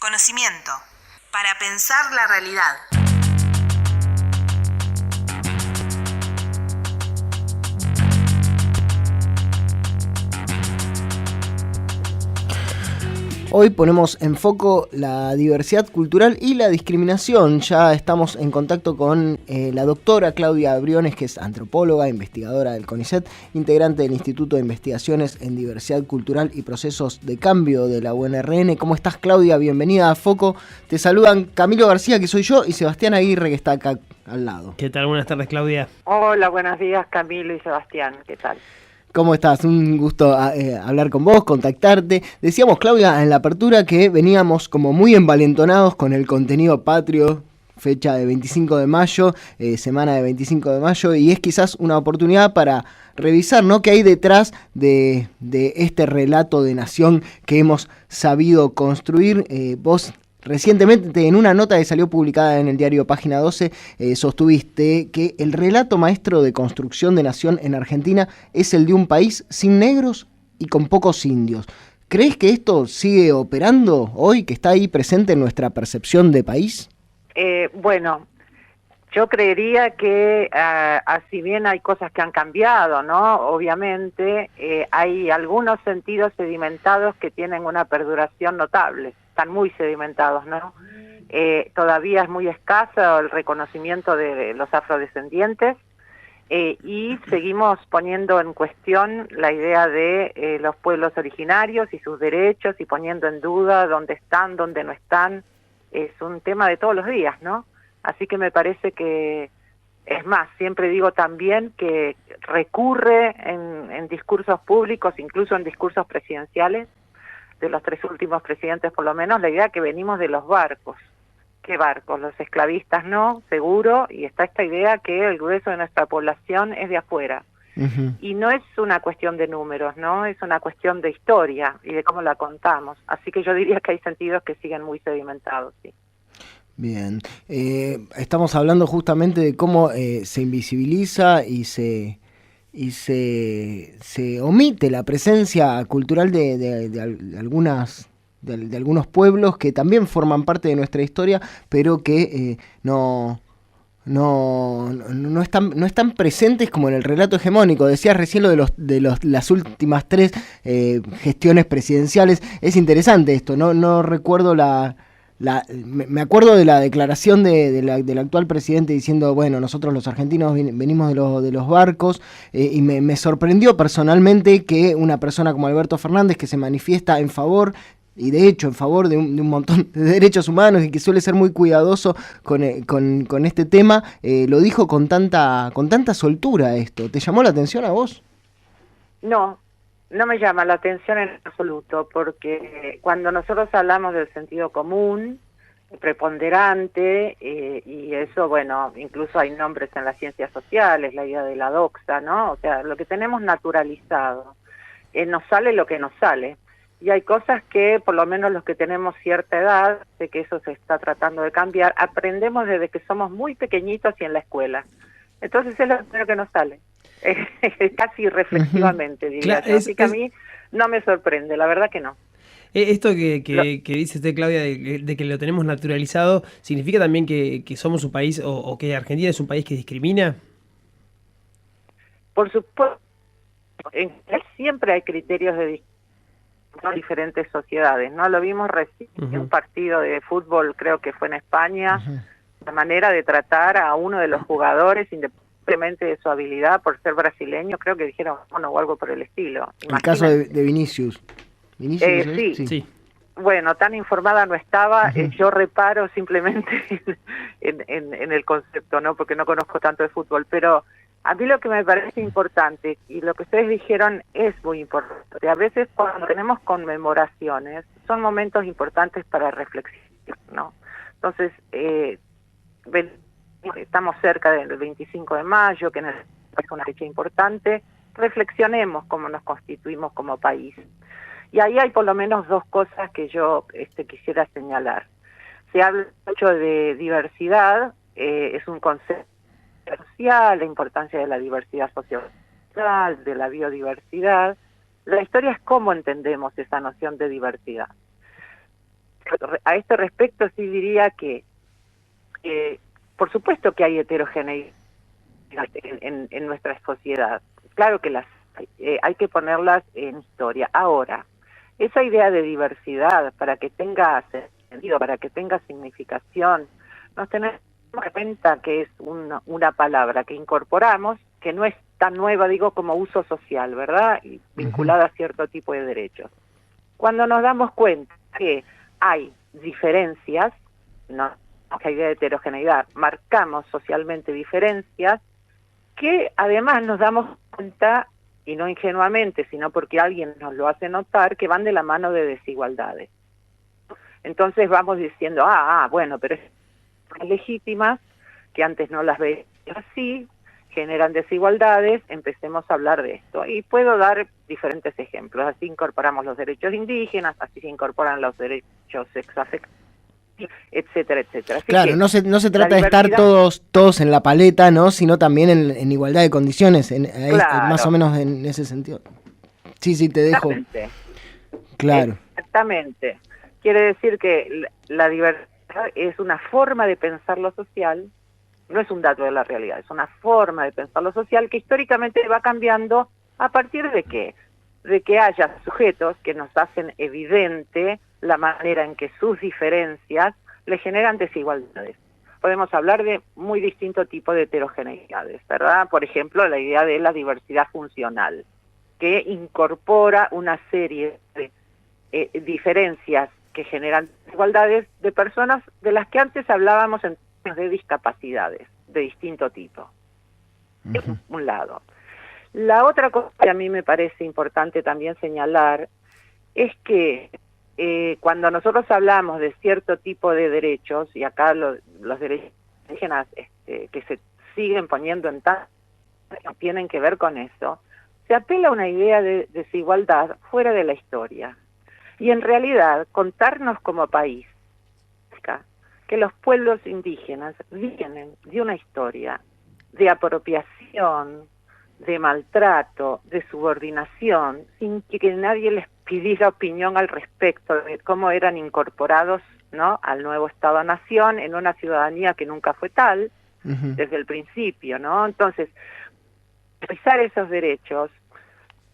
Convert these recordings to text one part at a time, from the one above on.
Conocimiento para pensar la realidad. Hoy ponemos en foco la diversidad cultural y la discriminación. Ya estamos en contacto con la doctora Claudia Briones, que es antropóloga, investigadora del CONICET, integrante del Instituto de Investigaciones en Diversidad Cultural y Procesos de Cambio de la UNRN. ¿Cómo estás, Claudia? Bienvenida a Foco. Te saludan Camilo García, que soy yo, y Sebastián Aguirre, que está acá al lado. ¿Qué tal? Buenas tardes, Claudia. Hola, buenos días, Camilo y Sebastián. ¿Qué tal? ¿Cómo estás? Un gusto hablar con vos, contactarte. Decíamos, Claudia, en la apertura que veníamos como muy envalentonados con el contenido patrio, fecha de 25 de mayo, semana de 25 de mayo, y es quizás una oportunidad para revisar, ¿no?, qué hay detrás de este relato de nación que hemos sabido construir. Vos recientemente, en una nota que salió publicada en el diario Página 12, sostuviste que el relato maestro de construcción de nación en Argentina es el de un país sin negros y con pocos indios. ¿Crees que esto sigue operando hoy, que está ahí presente en nuestra percepción de país? Bueno, yo creería que si bien hay cosas que han cambiado, ¿no? Obviamente hay algunos sentidos sedimentados que tienen una perduración notable, están muy sedimentados, ¿no? Todavía es muy escaso el reconocimiento de los afrodescendientes y seguimos poniendo en cuestión la idea de los pueblos originarios y sus derechos y poniendo en duda dónde están, dónde no están. Es un tema de todos los días, ¿no? Así que me parece que, es más, siempre digo también que recurre en discursos públicos, incluso en discursos presidenciales, de los 3 últimos presidentes por lo menos, la idea que venimos de los barcos. ¿Qué barcos? Los esclavistas no, seguro, y está esta idea que el grueso de nuestra población es de afuera. Uh-huh. Y no es una cuestión de números, ¿no? Es una cuestión de historia y de cómo la contamos. Así que yo diría que hay sentidos que siguen muy sedimentados, sí. Bien, estamos hablando justamente de cómo se invisibiliza y se omite la presencia cultural de algunos pueblos que también forman parte de nuestra historia, pero que no están presentes como en el relato hegemónico. Decías recién lo de las últimas 3 gestiones presidenciales. Es interesante esto, no recuerdo me acuerdo de la declaración del actual presidente diciendo, bueno, nosotros los argentinos venimos de los barcos, y me sorprendió personalmente que una persona como Alberto Fernández, que se manifiesta en favor, y de hecho en favor de un montón de derechos humanos y que suele ser muy cuidadoso con este tema, lo dijo con tanta soltura esto. ¿Te llamó la atención a vos? No me llama la atención en absoluto, porque cuando nosotros hablamos del sentido común, preponderante, y eso, bueno, incluso hay nombres en las ciencias sociales, la idea de la doxa, ¿no? O sea, lo que tenemos naturalizado, nos sale lo que nos sale. Y hay cosas que, por lo menos los que tenemos cierta edad, sé que eso se está tratando de cambiar, aprendemos desde que somos muy pequeñitos y en la escuela. Entonces es lo primero que nos sale. Casi reflexivamente, diría yo. Así que a mí no me sorprende, la verdad que no. Esto que dice usted, Claudia, de que lo tenemos naturalizado, ¿significa también que somos un país o que Argentina es un país que discrimina? Por supuesto, en general siempre hay criterios de discriminación en diferentes sociedades, ¿no? Lo vimos recién en un partido de fútbol, creo que fue en España, la manera de tratar a uno de los jugadores independientemente de su habilidad por ser brasileño, creo que dijeron, bueno, o algo por el estilo. Imagínate. El caso de Vinicius. Sí. Bueno, tan informada no estaba, yo reparo simplemente en el concepto, ¿no? Porque no conozco tanto de fútbol, pero a mí lo que me parece importante, y lo que ustedes dijeron es muy importante, a veces cuando tenemos conmemoraciones, son momentos importantes para reflexionar, ¿no? Entonces, estamos cerca del 25 de mayo, que es una fecha importante, reflexionemos cómo nos constituimos como país. Y ahí hay por lo menos 2 cosas que yo quisiera señalar. Se habla mucho de diversidad, es un concepto social, la importancia de la diversidad social, de la biodiversidad. La historia es cómo entendemos esa noción de diversidad. a este respecto sí diría que por supuesto que hay heterogeneidad en nuestra sociedad. Claro que hay que ponerlas en historia. Ahora, esa idea de diversidad, para que tenga sentido, para que tenga significación, nos tenemos que dar cuenta que es una palabra que incorporamos, que no es tan nueva, digo, como uso social, ¿verdad? Y vinculada a cierto tipo de derechos. Cuando nos damos cuenta que hay diferencias, no hay idea de heterogeneidad, marcamos socialmente diferencias, que además nos damos cuenta, y no ingenuamente, sino porque alguien nos lo hace notar, que van de la mano de desigualdades. Entonces vamos diciendo, bueno, pero son legítimas, que antes no las veíamos así, generan desigualdades, empecemos a hablar de esto. Y puedo dar diferentes ejemplos. Así incorporamos los derechos indígenas, así se incorporan los derechos sexoafectivos, etcétera, etcétera. Así claro, que no se trata de estar todos en la paleta, ¿no? Sino también en igualdad de condiciones, claro, más o menos en ese sentido. Sí, te dejo. Exactamente. Claro. Exactamente. Quiere decir que la diversidad es una forma de pensar lo social, no es un dato de la realidad, es una forma de pensar lo social que históricamente va cambiando. ¿A partir de qué? De que haya sujetos que nos hacen evidente la manera en que sus diferencias le generan desigualdades. Podemos hablar de muy distinto tipo de heterogeneidades, ¿verdad? Por ejemplo, la idea de la diversidad funcional, que incorpora una serie de diferencias que generan desigualdades de personas de las que antes hablábamos en términos de discapacidades de distinto tipo. Es un lado. La otra cosa que a mí me parece importante también señalar es que cuando nosotros hablamos de cierto tipo de derechos, y acá los derechos indígenas que se siguen poniendo en tienen que ver con eso, se apela a una idea de desigualdad fuera de la historia. Y en realidad, contarnos como país que los pueblos indígenas vienen de una historia de apropiación, de maltrato, de subordinación, sin que nadie les pidiera opinión al respecto de cómo eran incorporados, ¿no?, al nuevo Estado-Nación en una ciudadanía que nunca fue tal, desde el principio, ¿no? Entonces, pensar esos derechos,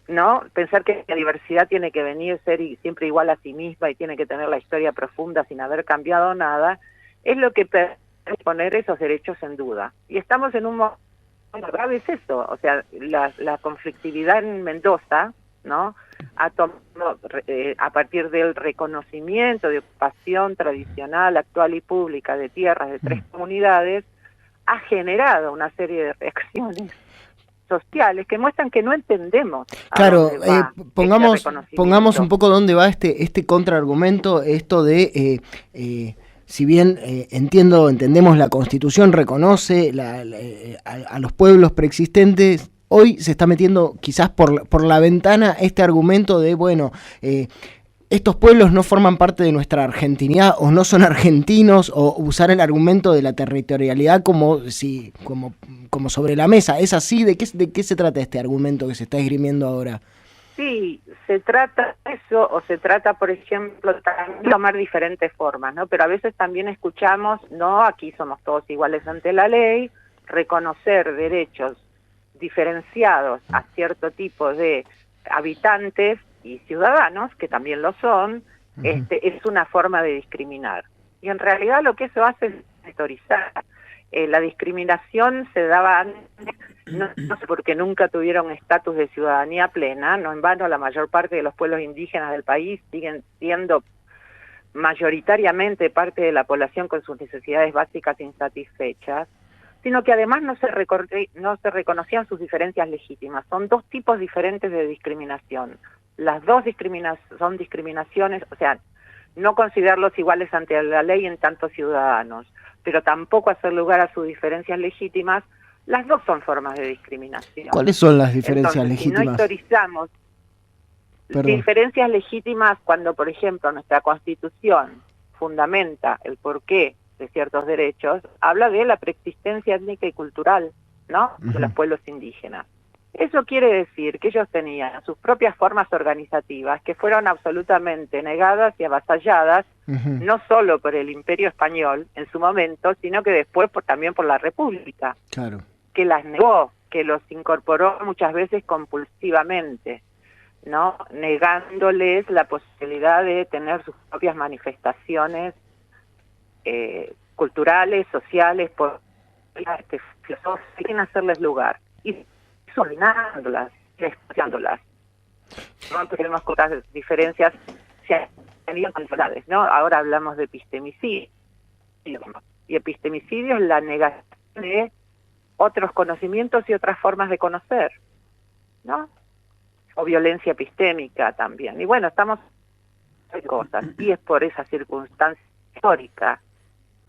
¿no? Pensar que la diversidad tiene que venir, ser siempre igual a sí misma y tiene que tener la historia profunda sin haber cambiado nada, es lo que permite poner esos derechos en duda. Y estamos en un momento grave, es eso, o sea, la conflictividad en Mendoza, ¿no?, ha tomado, a partir del reconocimiento de ocupación tradicional, actual y pública de tierras de 3 comunidades, ha generado una serie de reacciones sociales que muestran que no entendemos. Claro, pongamos un poco dónde va este contraargumento, esto de si bien entendemos la Constitución reconoce a los pueblos preexistentes, hoy se está metiendo quizás por la ventana este argumento de estos pueblos no forman parte de nuestra argentinidad o no son argentinos, o usar el argumento de la territorialidad como sobre la mesa. ¿Es así? ¿De qué se trata este argumento que se está esgrimiendo ahora? Sí, se trata de eso, o se trata, por ejemplo, de tomar diferentes formas, ¿no? Pero a veces también escuchamos, no, aquí somos todos iguales ante la ley, reconocer derechos diferenciados a cierto tipo de habitantes y ciudadanos, que también lo son, es una forma de discriminar. Y en realidad lo que eso hace es historizar. La discriminación se daba antes, no sé, porque nunca tuvieron estatus de ciudadanía plena, no en vano la mayor parte de los pueblos indígenas del país siguen siendo mayoritariamente parte de la población con sus necesidades básicas insatisfechas, sino que además no se reconocían sus diferencias legítimas. Son 2 tipos diferentes de discriminación. Las dos son discriminaciones, o sea, no considerarlos iguales ante la ley en tanto ciudadanos, pero tampoco hacer lugar a sus diferencias legítimas. Las dos son formas de discriminación. ¿Cuáles son las diferencias legítimas? Si no historizamos diferencias legítimas cuando, por ejemplo, nuestra Constitución fundamenta el porqué de ciertos derechos, habla de la preexistencia étnica y cultural, ¿no?, de los pueblos indígenas. Eso quiere decir que ellos tenían sus propias formas organizativas que fueron absolutamente negadas y avasalladas, no solo por el Imperio Español en su momento, sino que después también por la República, Claro. que las negó, que los incorporó muchas veces compulsivamente, ¿no? Negándoles la posibilidad de tener sus propias manifestaciones culturales, sociales, filosóficas, sin hacerles lugar. Y ordenándolas, estudiándolas. No tenemos otras diferencias, se han ido controladas, ¿no? Ahora hablamos de epistemicidio. Y epistemicidio es la negación de otros conocimientos y otras formas de conocer, ¿no? O violencia epistémica también. Y bueno, estamos en cosas, y es por esa circunstancia histórica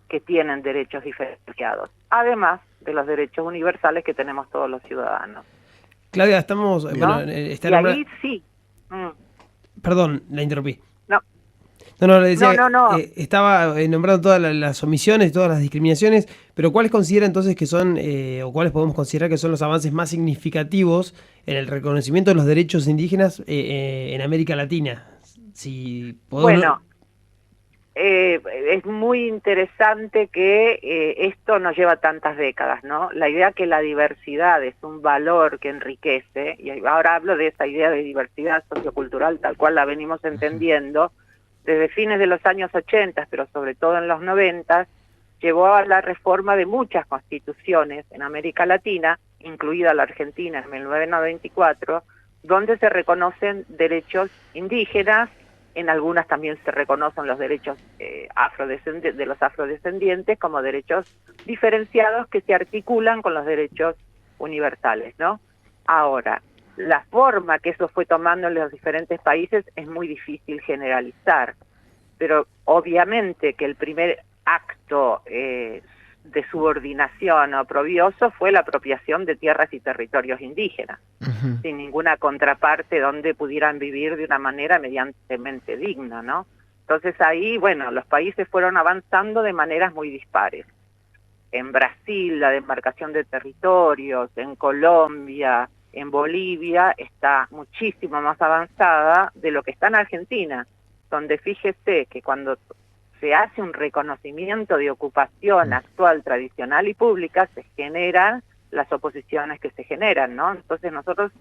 que tienen derechos diferenciados, además de los derechos universales que tenemos todos los ciudadanos. Claudia, estamos... ¿No? Bueno, y ahí sí. Perdón, la interrumpí. No. No, le decía, no. Estaba nombrando todas las omisiones, todas las discriminaciones, pero ¿cuáles considera entonces que son, o cuáles podemos considerar que son los avances más significativos en el reconocimiento de los derechos indígenas en América Latina? Si podemos... Bueno, es muy interesante que esto nos lleva tantas décadas, ¿no? La idea que la diversidad es un valor que enriquece, y ahora hablo de esa idea de diversidad sociocultural tal cual la venimos entendiendo, desde fines de los años 80, pero sobre todo en los 90, llevó a la reforma de muchas constituciones en América Latina, incluida la Argentina en 1994, donde se reconocen derechos indígenas. En algunas también se reconocen los derechos de los afrodescendientes como derechos diferenciados que se articulan con los derechos universales, ¿no? Ahora, la forma que eso fue tomando en los diferentes países es muy difícil generalizar, pero obviamente que el primer acto de subordinación oprobioso fue la apropiación de tierras y territorios indígenas, sin ninguna contraparte donde pudieran vivir de una manera medianamente digna, ¿no? Entonces ahí, bueno, los países fueron avanzando de maneras muy dispares. En Brasil, la demarcación de territorios, en Colombia, en Bolivia, está muchísimo más avanzada de lo que está en Argentina, donde fíjese que cuando se hace un reconocimiento de ocupación actual, tradicional y pública, se generan las oposiciones que se generan, ¿no? Entonces nosotros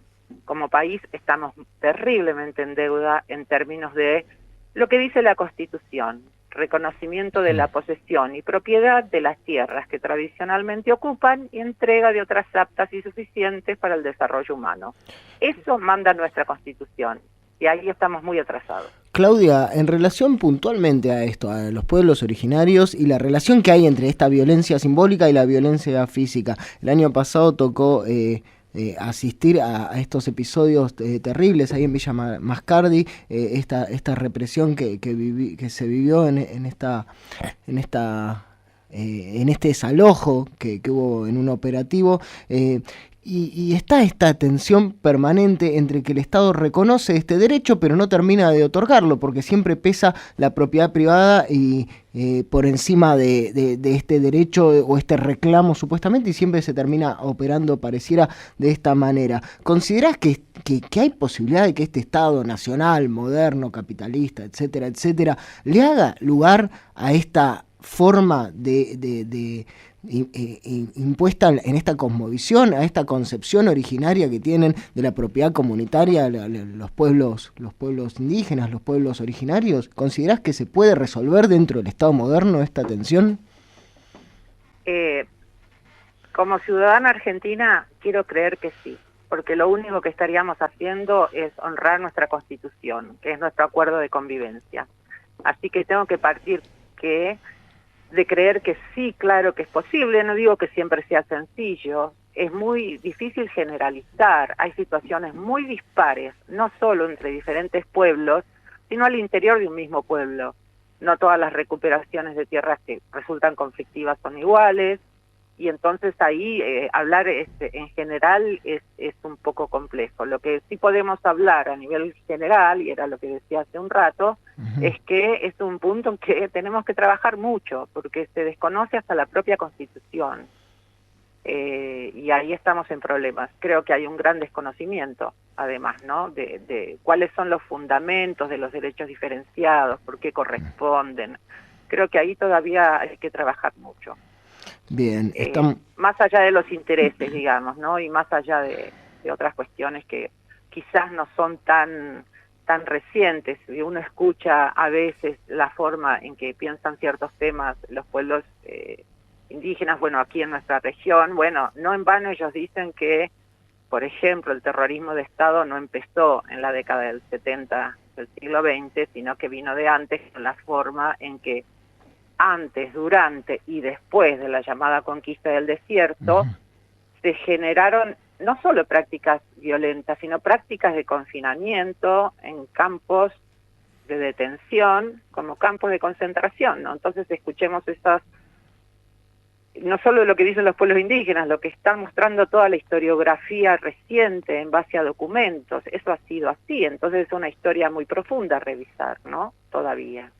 como país estamos terriblemente en deuda en términos de lo que dice la Constitución, reconocimiento de la posesión y propiedad de las tierras que tradicionalmente ocupan y entrega de otras aptas y suficientes para el desarrollo humano. Eso manda nuestra Constitución y ahí estamos muy atrasados. Claudia, en relación puntualmente a esto, a los pueblos originarios y la relación que hay entre esta violencia simbólica y la violencia física. El año pasado tocó asistir a estos episodios terribles ahí en Villa Mascardi, esta represión que se vivió en este desalojo que hubo en un operativo. Y está esta tensión permanente entre que el Estado reconoce este derecho pero no termina de otorgarlo porque siempre pesa la propiedad privada y por encima de este derecho o este reclamo supuestamente, y siempre se termina operando pareciera de esta manera. ¿Considerás que hay posibilidad de que este Estado nacional, moderno, capitalista, etcétera, etcétera, le haga lugar a esta forma impuesta en esta cosmovisión, a esta concepción originaria que tienen de la propiedad comunitaria los pueblos indígenas, los pueblos originarios? ¿Considerás que se puede resolver dentro del Estado moderno esta tensión? Como ciudadana argentina quiero creer que sí, porque lo único que estaríamos haciendo es honrar nuestra Constitución, que es nuestro acuerdo de convivencia. Así que tengo que partir de creer que sí, claro que es posible. No digo que siempre sea sencillo, es muy difícil generalizar, hay situaciones muy dispares, no solo entre diferentes pueblos, sino al interior de un mismo pueblo. No todas las recuperaciones de tierras que resultan conflictivas son iguales, y entonces ahí hablar en general es un poco complejo. Lo que sí podemos hablar a nivel general, y era lo que decía hace un rato, es que es un punto en que tenemos que trabajar mucho, porque se desconoce hasta la propia Constitución. y ahí estamos en problemas. Creo que hay un gran desconocimiento, además, ¿no? De cuáles son los fundamentos de los derechos diferenciados, por qué corresponden. Creo que ahí todavía hay que trabajar mucho. Bien, más allá de los intereses, digamos, ¿no? Y más allá de otras cuestiones que quizás no son tan recientes. Uno escucha a veces la forma en que piensan ciertos temas los pueblos indígenas, bueno, aquí en nuestra región, bueno, no en vano ellos dicen que, por ejemplo, el terrorismo de Estado no empezó en la década del 70 del siglo XX, sino que vino de antes, con la forma en que antes, durante y después de la llamada conquista del desierto, se generaron no solo prácticas violentas, sino prácticas de confinamiento en campos de detención, como campos de concentración, ¿no? Entonces escuchemos estas, no solo lo que dicen los pueblos indígenas, lo que están mostrando toda la historiografía reciente en base a documentos, eso ha sido así, entonces es una historia muy profunda a revisar, ¿no? Todavía.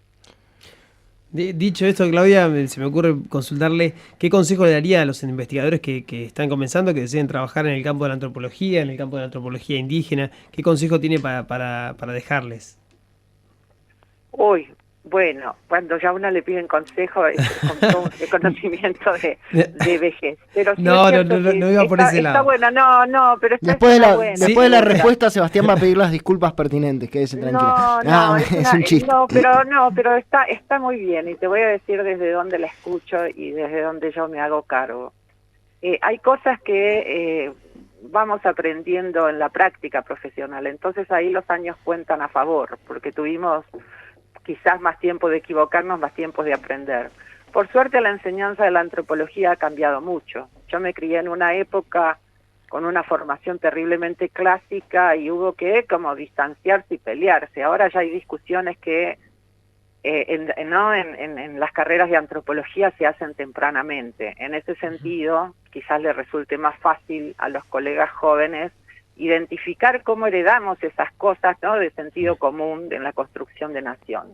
Dicho esto, Claudia, se me ocurre consultarle qué consejo le daría a los investigadores que están comenzando, que deseen trabajar en el campo de la antropología, en el campo de la antropología indígena. ¿Qué consejo tiene para dejarles? Uy, bueno, cuando ya a uno le piden consejo es con todo un reconocimiento de vejez. Pero sí no iba por ese está lado. Buena, pero después de la sí, respuesta, Sebastián va a pedir las disculpas pertinentes, quédese tranquila. Es un chiste. Pero está muy bien, y te voy a decir desde dónde la escucho y desde dónde yo me hago cargo. Hay cosas que vamos aprendiendo en la práctica profesional, entonces ahí los años cuentan a favor, porque tuvimos quizás más tiempo de equivocarnos, más tiempo de aprender. Por suerte la enseñanza de la antropología ha cambiado mucho. Yo me crié en una época con una formación terriblemente clásica y hubo que como distanciarse y pelearse. Ahora ya hay discusiones que en las carreras de antropología se hacen tempranamente. En ese sentido, quizás le resulte más fácil a los colegas jóvenes identificar cómo heredamos esas cosas, ¿no?, de sentido común en la construcción de nación.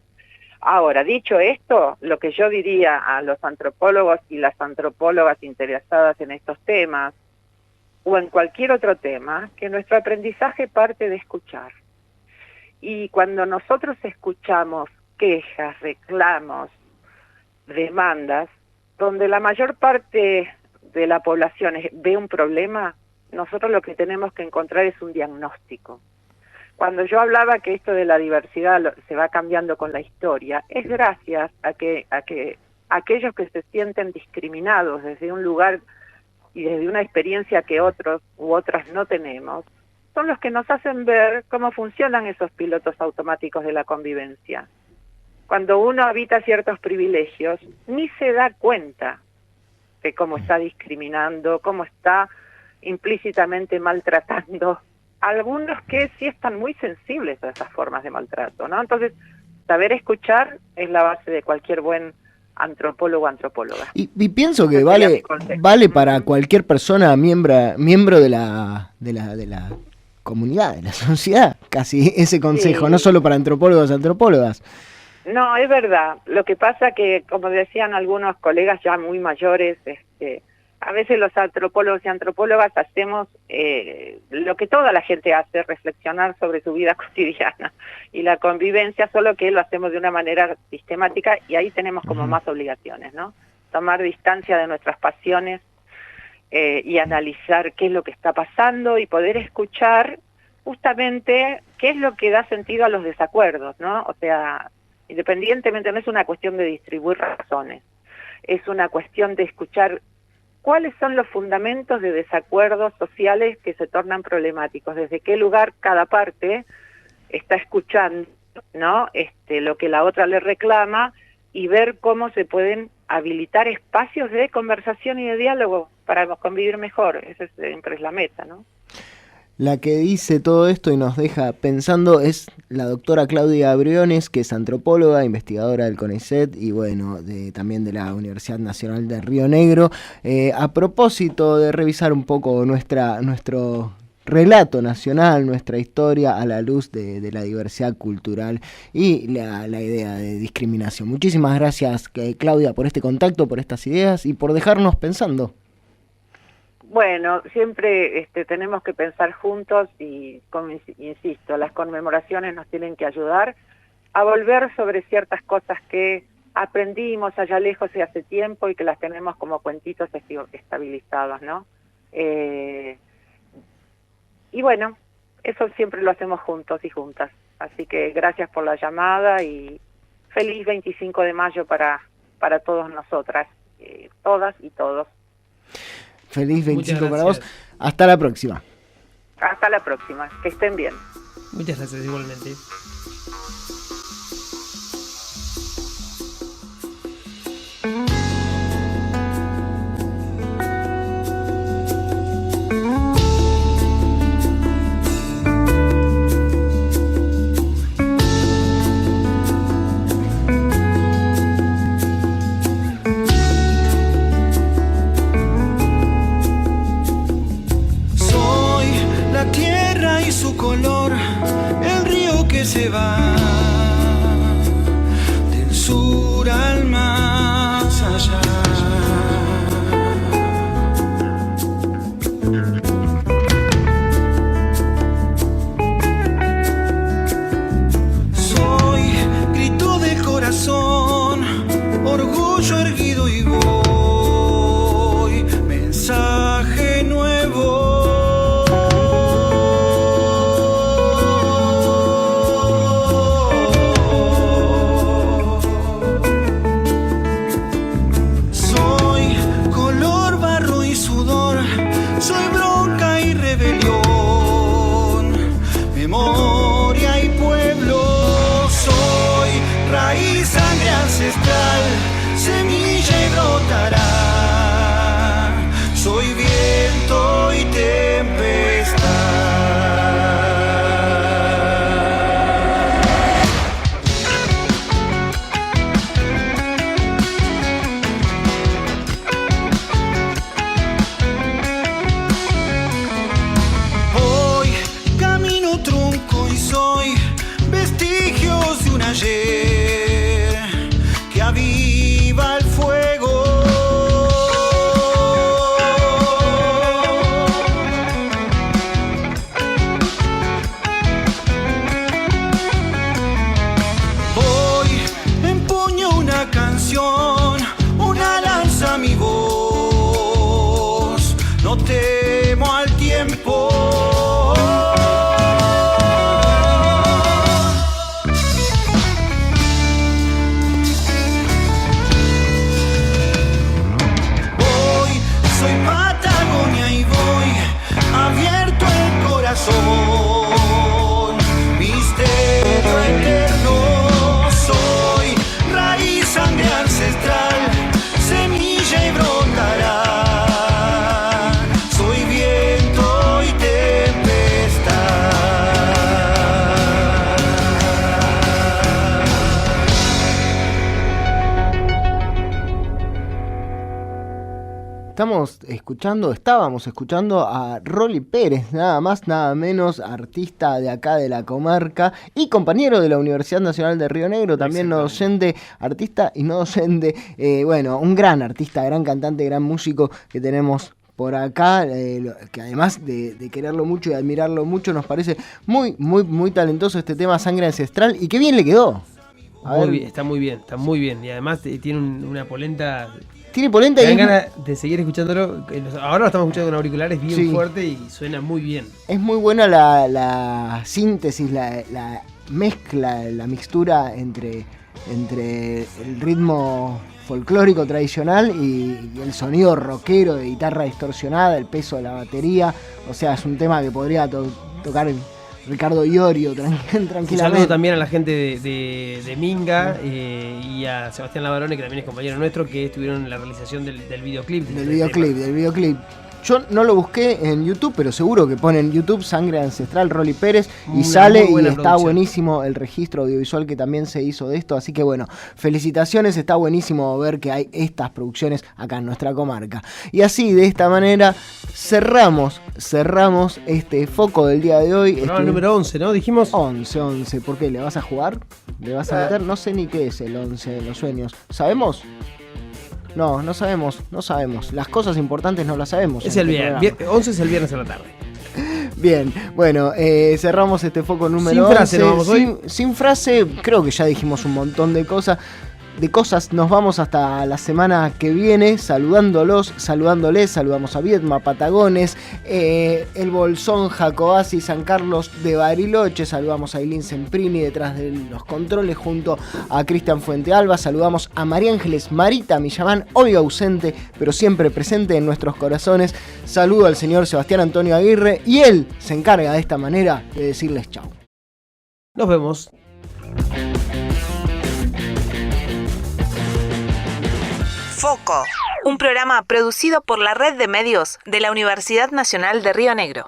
Ahora, dicho esto, lo que yo diría a los antropólogos y las antropólogas interesadas en estos temas, o en cualquier otro tema, que nuestro aprendizaje parte de escuchar. Y cuando nosotros escuchamos quejas, reclamos, demandas, donde la mayor parte de la población ve un problema, nosotros lo que tenemos que encontrar es un diagnóstico. Cuando yo hablaba que esto de la diversidad se va cambiando con la historia, es gracias a que aquellos que se sienten discriminados desde un lugar y desde una experiencia que otros u otras no tenemos, son los que nos hacen ver cómo funcionan esos pilotos automáticos de la convivencia. Cuando uno habita ciertos privilegios, ni se da cuenta de cómo está discriminando, cómo está implícitamente maltratando a algunos que sí están muy sensibles a esas formas de maltrato, ¿no? Entonces, saber escuchar es la base de cualquier buen antropólogo o antropóloga. Y pienso que vale para cualquier persona miembro de la comunidad, de la sociedad, casi ese consejo, sí. No solo para antropólogos y antropólogas. No, es verdad. Lo que pasa que, como decían algunos colegas ya muy mayores, a veces los antropólogos y antropólogas hacemos lo que toda la gente hace, reflexionar sobre su vida cotidiana y la convivencia, solo que lo hacemos de una manera sistemática y ahí tenemos como más obligaciones, ¿no? Tomar distancia de nuestras pasiones y analizar qué es lo que está pasando y poder escuchar justamente qué es lo que da sentido a los desacuerdos, ¿no? O sea, independientemente, no es una cuestión de distribuir razones, es una cuestión de escuchar cuáles son los fundamentos de desacuerdos sociales que se tornan problemáticos, desde qué lugar cada parte está escuchando, ¿no?, lo que la otra le reclama, y ver cómo se pueden habilitar espacios de conversación y de diálogo para convivir mejor. Esa siempre es la meta, ¿no? La que dice todo esto y nos deja pensando es la doctora Claudia Briones, que es antropóloga, investigadora del CONICET y bueno, también de la Universidad Nacional de Río Negro. A propósito de revisar un poco nuestro relato nacional, nuestra historia a la luz de la diversidad cultural y la idea de discriminación. Muchísimas gracias, Claudia, por este contacto, por estas ideas y por dejarnos pensando. Bueno, siempre tenemos que pensar juntos y, insisto, las conmemoraciones nos tienen que ayudar a volver sobre ciertas cosas que aprendimos allá lejos y hace tiempo y que las tenemos como cuentitos estabilizados, ¿no? Y bueno, eso siempre lo hacemos juntos y juntas. Así que gracias por la llamada y feliz 25 de mayo para todas nosotras, todas y todos. Feliz 25 para vos. Hasta la próxima. Hasta la próxima. Que estén bien. Muchas gracias, igualmente. Se va del sur al más allá. Soy grito del corazón, orgullo erguido y voy, mensaje nuevo. Semilla y brotará. Soy viento y tempestad. Hoy camino trunco y soy vestigios de un ayer. ¡Viva el fuego! Hoy empuño una canción, una lanza mi voz. No temo al tiempo. Misterio eterno, soy raíz, sangre ancestral, semilla y brotará. Soy viento y tempestad. Estábamos escuchando a Rolly Pérez, nada más, nada menos, artista de acá de la comarca y compañero de la Universidad Nacional de Río Negro, también no docente, artista y no docente, bueno, un gran artista, gran cantante, gran músico que tenemos por acá, que además de quererlo mucho y admirarlo mucho, nos parece muy, muy, muy talentoso este tema Sangre Ancestral y qué bien le quedó. Está muy bien y además tiene una polenta. Tiene polenta y... Me dan ganas de seguir escuchándolo. Ahora lo estamos escuchando con auriculares bien fuerte y suena muy bien. Es muy buena la síntesis, la mezcla, la mixtura entre el ritmo folclórico tradicional y el sonido rockero de guitarra distorsionada, el peso de la batería. O sea, es un tema que podría tocar Ricardo Iorio tranquilamente. Un saludo también a la gente de Minga y a Sebastián Lavarone, que también es compañero nuestro, que estuvieron en la realización del videoclip. Del videoclip. Yo no lo busqué en YouTube, pero seguro que ponen YouTube Sangre Ancestral Rolly Pérez y sale y está buenísimo el registro audiovisual que también se hizo de esto. Así que bueno, felicitaciones, está buenísimo ver que hay estas producciones acá en nuestra comarca. Y así, de esta manera, cerramos este foco del día de hoy. El número 11, ¿no? Dijimos 11. ¿Por qué? ¿Le vas a jugar? ¿Le vas a meter? No sé ni qué es el 11 de los sueños. ¿Sabemos? no sabemos. Las cosas importantes no las sabemos. Es el viernes. 11 es el viernes a la tarde. Bien, bueno, cerramos este foco número 11. Sin frase nos vamos hoy. Sin frase, creo que ya dijimos un montón de cosas. Nos vamos hasta la semana que viene saludándoles, saludamos a Viedma, Patagones, El Bolsón, Jacobasi, San Carlos de Bariloche, saludamos a Ailín Semprini detrás de los controles junto a Cristian Fuentealba, saludamos a María Ángeles Marita Millamán, hoy ausente pero siempre presente en nuestros corazones, saludo al señor Sebastián Antonio Aguirre y él se encarga de esta manera de decirles chau. Nos vemos. Foco, un programa producido por la Red de Medios de la Universidad Nacional de Río Negro.